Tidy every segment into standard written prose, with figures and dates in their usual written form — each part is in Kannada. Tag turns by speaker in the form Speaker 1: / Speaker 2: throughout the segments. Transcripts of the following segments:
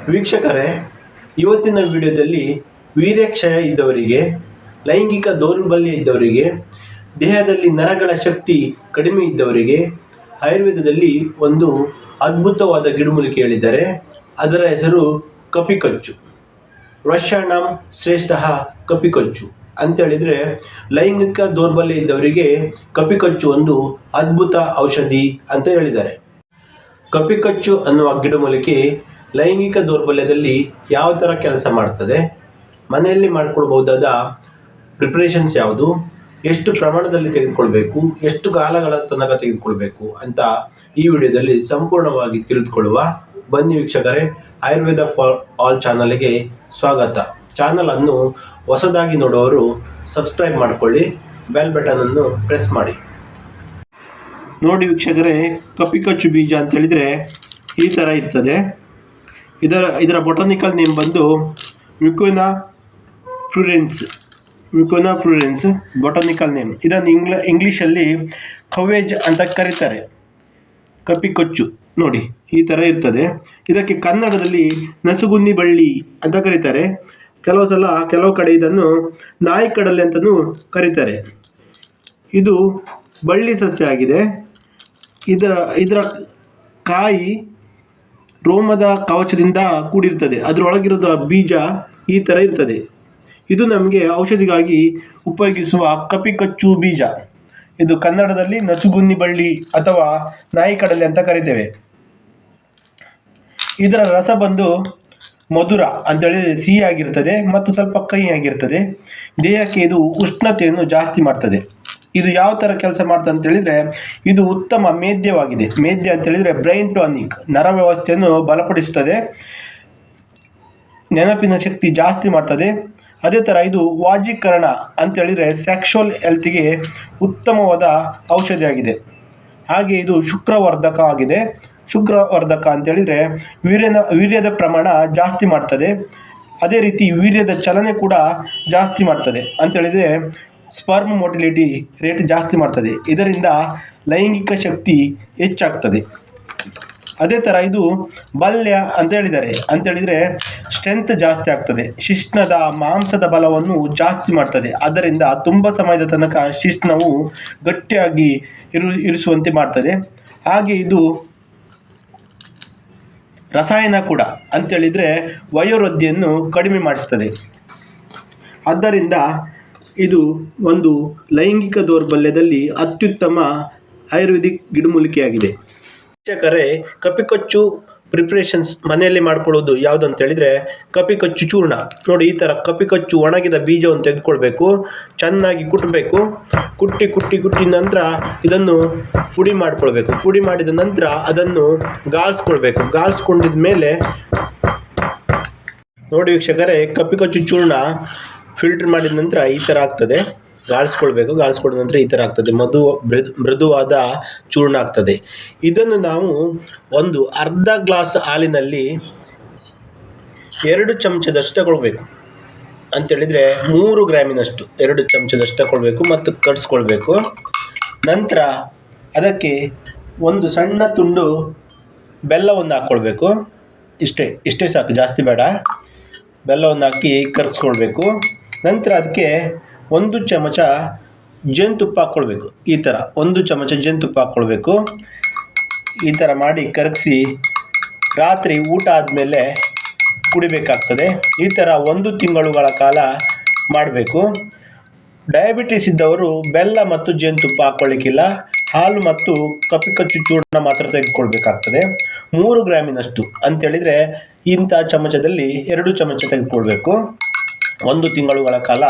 Speaker 1: ವೀಕ್ಷಕರೇ, ಇವತ್ತಿನ ವಿಡಿಯೋದಲ್ಲಿ ವೀರ್ಯಕ್ಷಯ ಇದ್ದವರಿಗೆ, ಲೈಂಗಿಕ ದೌರ್ಬಲ್ಯ ಇದ್ದವರಿಗೆ, ದೇಹದಲ್ಲಿ ನರಗಳ ಶಕ್ತಿ ಕಡಿಮೆ ಇದ್ದವರಿಗೆ ಆಯುರ್ವೇದದಲ್ಲಿ ಒಂದು ಅದ್ಭುತವಾದ ಗಿಡಮೂಲಿಕೆ ಹೇಳಿದ್ದಾರೆ. ಅದರ ಹೆಸರು ಕಪಿಕಚ್ಚು. ವೃಷಾಣಂ ಶ್ರೇಷ್ಠ ಕಪಿಕಚ್ಚು ಅಂತ ಹೇಳಿದರೆ, ಲೈಂಗಿಕ ದೌರ್ಬಲ್ಯ ಇದ್ದವರಿಗೆ ಕಪಿಕಚ್ಚು ಒಂದು ಅದ್ಭುತ ಔಷಧಿ ಅಂತ ಹೇಳಿದ್ದಾರೆ. ಕಪಿಕಚ್ಚು ಅನ್ನುವ ಗಿಡಮೂಲಿಕೆ ಲೈಂಗಿಕ ದೌರ್ಬಲ್ಯದಲ್ಲಿ ಯಾವ ಥರ ಕೆಲಸ ಮಾಡ್ತದೆ, ಮನೆಯಲ್ಲಿ ಮಾಡಿಕೊಳ್ಬಹುದಾದ ಪ್ರಿಪ್ರೇಷನ್ಸ್ ಯಾವುದು, ಎಷ್ಟು ಪ್ರಮಾಣದಲ್ಲಿ ತೆಗೆದುಕೊಳ್ಬೇಕು, ಎಷ್ಟು ಕಾಲಗಳ ತನಕ ತೆಗೆದುಕೊಳ್ಬೇಕು ಅಂತ ಈ ವಿಡಿಯೋದಲ್ಲಿ ಸಂಪೂರ್ಣವಾಗಿ ತಿಳಿದುಕೊಳ್ಳುವ. ಬನ್ನಿ ವೀಕ್ಷಕರೇ, ಆಯುರ್ವೇದ ಫಾರ್ ಆಲ್ ಚಾನಲ್ಗೆ ಸ್ವಾಗತ. ಚಾನಲನ್ನು ಹೊಸದಾಗಿ ನೋಡುವವರು ಸಬ್ಸ್ಕ್ರೈಬ್ ಮಾಡಿಕೊಳ್ಳಿ, ಬೆಲ್ ಬಟನನ್ನು ಪ್ರೆಸ್ ಮಾಡಿ. ನೋಡಿ ವೀಕ್ಷಕರೇ, ಕಪಿಕಚ್ಚು ಬೀಜ ಅಂತ ಹೇಳಿದರೆ ಈ ಥರ ಇರ್ತದೆ. ಇದರ ಬೊಟಾನಿಕಲ್ ನೇಮ್ ಬಂದು ಮ್ಯುಕೋನಾ ಪ್ರುಡೆನ್ಸ್ ಬೊಟಾನಿಕಲ್ ನೇಮ್. ಇದನ್ನು ಇಂಗ್ಲೀಷಲ್ಲಿ ಕವೇಜ್ ಅಂತ ಕರೀತಾರೆ. ಕಪಿಕಚ್ಚು ನೋಡಿ ಈ ಥರ ಇರ್ತದೆ. ಇದಕ್ಕೆ ಕನ್ನಡದಲ್ಲಿ ನಸುಗುನ್ನಿ ಬಳ್ಳಿ ಅಂತ ಕರೀತಾರೆ. ಕೆಲವು ಕಡೆ ಇದನ್ನು ನಾಯಿ ಕಡಲೆ ಅಂತಲೂ ಕರೀತಾರೆ. ಇದು ಬಳ್ಳಿ ಸಸ್ಯ ಆಗಿದೆ. ಇದರ ಕಾಯಿ ರೋಮದ ಕವಚದಿಂದ ಕೂಡಿರ್ತದೆ. ಅದರೊಳಗಿರೋದ ಬೀಜ ಈ ಥರ ಇರ್ತದೆ. ಇದು ನಮಗೆ ಔಷಧಿಗಾಗಿ ಉಪಯೋಗಿಸುವ ಕಪಿಕಚ್ಚು ಬೀಜ. ಇದು ಕನ್ನಡದಲ್ಲಿ ನಸುಗುನ್ನಿ ಬಳ್ಳಿ ಅಥವಾ ನಾಯಿ ಕಡಲೆ ಅಂತ ಕರಿತೇವೆ. ಇದರ ರಸ ಬಂದು ಮಧುರ ಅಂತೇಳಿ ಸಿಹಿ ಆಗಿರ್ತದೆ ಮತ್ತು ಸ್ವಲ್ಪ ಕಹಿ ಆಗಿರ್ತದೆ. ದೇಹಕ್ಕೆ ಇದು ಉಷ್ಣತೆಯನ್ನು ಜಾಸ್ತಿ ಮಾಡ್ತದೆ. ಇದು ಯಾವ ಥರ ಕೆಲಸ ಮಾಡ್ತದೆ ಅಂತ ಹೇಳಿದರೆ, ಇದು ಉತ್ತಮ ಮೇದ್ಯವಾಗಿದೆ. ಮೇದ್ಯ ಅಂತ ಹೇಳಿದರೆ ಬ್ರೈನ್ ಟಾನಿಕ್, ನರ ವ್ಯವಸ್ಥೆಯನ್ನು ಬಲಪಡಿಸುತ್ತದೆ, ನೆನಪಿನ ಶಕ್ತಿ ಜಾಸ್ತಿ ಮಾಡ್ತದೆ. ಅದೇ ಥರ ಇದು ವಾಜೀಕರಣ ಅಂತ ಹೇಳಿದರೆ ಸೆಕ್ಷುವಲ್ ಹೆಲ್ತ್ಗೆ ಉತ್ತಮವಾದ ಔಷಧಿಯಾಗಿದೆ. ಹಾಗೆ ಇದು ಶುಕ್ರವರ್ಧಕ ಆಗಿದೆ. ಶುಕ್ರವರ್ಧಕ ಅಂತ ಹೇಳಿದರೆ ವೀರ್ಯದ ಪ್ರಮಾಣ ಜಾಸ್ತಿ ಮಾಡ್ತದೆ. ಅದೇ ರೀತಿ ವೀರ್ಯದ ಚಲನೆ ಕೂಡ ಜಾಸ್ತಿ ಮಾಡ್ತದೆ ಅಂತ ಹೇಳಿದರೆ ಸ್ಪರ್ಮ್ ಮೊಟಿಲಿಟಿ ರೇಟ್ ಜಾಸ್ತಿ ಮಾಡ್ತದೆ. ಇದರಿಂದ ಲೈಂಗಿಕ ಶಕ್ತಿ ಹೆಚ್ಚಾಗ್ತದೆ. ಅದೇ ಥರ ಇದು ಬಲ್ಯ ಅಂತ ಹೇಳಿದರೆ ಸ್ಟ್ರೆಂತ್ ಜಾಸ್ತಿ ಆಗ್ತದೆ. ಶಿಶ್ನದ ಮಾಂಸದ ಬಲವನ್ನು ಜಾಸ್ತಿ ಮಾಡ್ತದೆ. ಆದ್ದರಿಂದ ತುಂಬ ಸಮಯದ ತನಕ ಶಿಶ್ನವು ಗಟ್ಟಿಯಾಗಿ ಇರಿಸುವಂತೆ ಮಾಡ್ತದೆ. ಹಾಗೆ ಇದು ರಸಾಯನ ಕೂಡ ಅಂತೇಳಿದರೆ ವಯೋವೃದ್ಧಿಯನ್ನು ಕಡಿಮೆ ಮಾಡಿಸ್ತದೆ. ಆದ್ದರಿಂದ ಇದು ಒಂದು ಲೈಂಗಿಕ ದೌರ್ಬಲ್ಯದಲ್ಲಿ ಅತ್ಯುತ್ತಮ ಆಯುರ್ವೇದಿಕ್ ಗಿಡಮೂಲಿಕೆಯಾಗಿದೆ. ವೀಕ್ಷಕರೇ, ಕಪಿಕಚ್ಚು ಪ್ರಿಪ್ರೇಷನ್ಸ್ ಮನೆಯಲ್ಲಿ ಮಾಡ್ಕೊಳ್ಳೋದು ಯಾವುದು ಅಂತ ಹೇಳಿದರೆ ಕಪಿಕಚ್ಚು ಚೂರ್ಣ. ನೋಡಿ ಈ ಥರ ಕಪಿಕಚ್ಚು ಒಣಗಿದ ಬೀಜವನ್ನು ತೆಗೆದುಕೊಳ್ಬೇಕು, ಚೆನ್ನಾಗಿ ಕುಟ್ಟಬೇಕು. ಕುಟ್ಟಿ ನಂತರ ಇದನ್ನು ಪುಡಿ ಮಾಡಿಕೊಳ್ಬೇಕು. ಪುಡಿ ಮಾಡಿದ ನಂತರ ಅದನ್ನು ಗಾಳಿಸ್ಕೊಳ್ಬೇಕು. ಗಾಳಿಸ್ಕೊಂಡಿದ ಮೇಲೆ ನೋಡಿ ವೀಕ್ಷಕರೇ, ಕಪಿಕಚ್ಚು ಚೂರ್ಣ ಫಿಲ್ಟರ್ ಮಾಡಿದ ನಂತರ ಈ ಥರ ಆಗ್ತದೆ. ಗಾಳಿಸ್ಕೊಳ್ಬೇಕು. ಗಾಳಿಸ್ಕೊಂಡ ನಂತರ ಈ ಥರ ಆಗ್ತದೆ. ಮೃದುವಾದ ಚೂರ್ಣ ಆಗ್ತದೆ. ಇದನ್ನು ನಾವು ಒಂದು ಅರ್ಧ ಗ್ಲಾಸ್ ಹಾಲಿನಲ್ಲಿ 2 ಚಮಚದಷ್ಟು ತಗೊಳ್ಬೇಕು. ಅಂತೇಳಿದರೆ 3 ಗ್ರಾಮಿನಷ್ಟು 2 ಚಮಚದಷ್ಟು ತಗೊಳ್ಬೇಕು ಮತ್ತು ಕಡಿಸ್ಕೊಳ್ಬೇಕು. ನಂತರ ಅದಕ್ಕೆ ಒಂದು ಸಣ್ಣ ತುಂಡು ಬೆಲ್ಲವನ್ನು ಹಾಕ್ಕೊಳ್ಬೇಕು. ಇಷ್ಟೇ ಸಾಕು, ಜಾಸ್ತಿ ಬೇಡ. ಬೆಲ್ಲವನ್ನು ಹಾಕಿ ಕರಗಿಸ್ಕೊಳ್ಬೇಕು. ನಂತರ ಅದಕ್ಕೆ 1 ಚಮಚ ಜೇನುತುಪ್ಪ ಹಾಕ್ಕೊಳ್ಬೇಕು. ಈ ಥರ 1 ಚಮಚ ಜೇನುತುಪ್ಪ ಹಾಕ್ಕೊಳ್ಬೇಕು. ಈ ಥರ ಮಾಡಿ ಕರಗಿಸಿ ರಾತ್ರಿ ಊಟ ಆದಮೇಲೆ ಕುಡಿಬೇಕಾಗ್ತದೆ. ಈ ಥರ 1 ತಿಂಗಳುಗಳ ಕಾಲ ಮಾಡಬೇಕು. ಡಯಾಬಿಟಿಸ್ ಇದ್ದವರು ಬೆಲ್ಲ ಮತ್ತು ಜೇನುತುಪ್ಪ ಹಾಕ್ಕೊಳ್ಳಿಕ್ಕಿಲ್ಲ. ಹಾಲು ಮತ್ತು ಕಪಿಕಚ್ಚು ಚೂರ್ಣ ಮಾತ್ರ ತೆಗೆದುಕೊಳ್ಬೇಕಾಗ್ತದೆ. 3 ಗ್ರಾಮಿನಷ್ಟು ಅಂತೇಳಿದರೆ ಇಂಥ ಚಮಚದಲ್ಲಿ 2 ಚಮಚ ತೆಗೆದುಕೊಳ್ಬೇಕು. 1 ತಿಂಗಳುಗಳ ಕಾಲ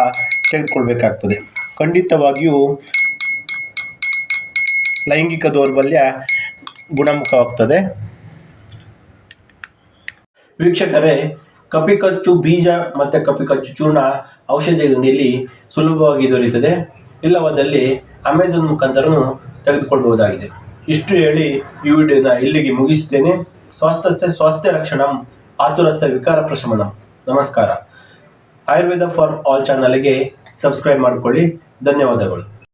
Speaker 1: ತೆಗೆದುಕೊಳ್ಬೇಕಾಗ್ತದೆ. ಖಂಡಿತವಾಗಿಯೂ ಲೈಂಗಿಕ ದೌರ್ಬಲ್ಯ ಗುಣಮುಖವಾಗ್ತದೆ. ವೀಕ್ಷಕರೇ, ಕಪಿಕಚ್ಚು ಬೀಜ ಮತ್ತು ಕಪಿಕಚ್ಚು ಚೂರ್ಣ ಔಷಧಿ ಅಂಗಡಿಯಲ್ಲಿ ಸುಲಭವಾಗಿ ದೊರೆಯುತ್ತದೆ. ಇಲ್ಲವಾದಲ್ಲಿ ಅಮೆಝಾನ್ ಮುಖಾಂತರನೂ ತೆಗೆದುಕೊಳ್ಬಹುದಾಗಿದೆ. ಇಷ್ಟು ಹೇಳಿ ಈ ವಿಡಿಯೋನ ಇಲ್ಲಿಗೆ ಮುಗಿಸ್ತೇನೆ. ಸ್ವಾಸ್ಥ್ಯ ರಕ್ಷಣಂ ಆತುರಸ್ಯ ವಿಕಾರ ಪ್ರಶಮನಂ. ನಮಸ್ಕಾರ. ಆಯುರ್ವೇದ ಫಾರ್ ಆಲ್ ಚಾನಲ್ಗೆ ಸಬ್ಸ್ಕ್ರೈಬ್ ಮಾಡಿಕೊಳ್ಳಿ. ಧನ್ಯವಾದಗಳು.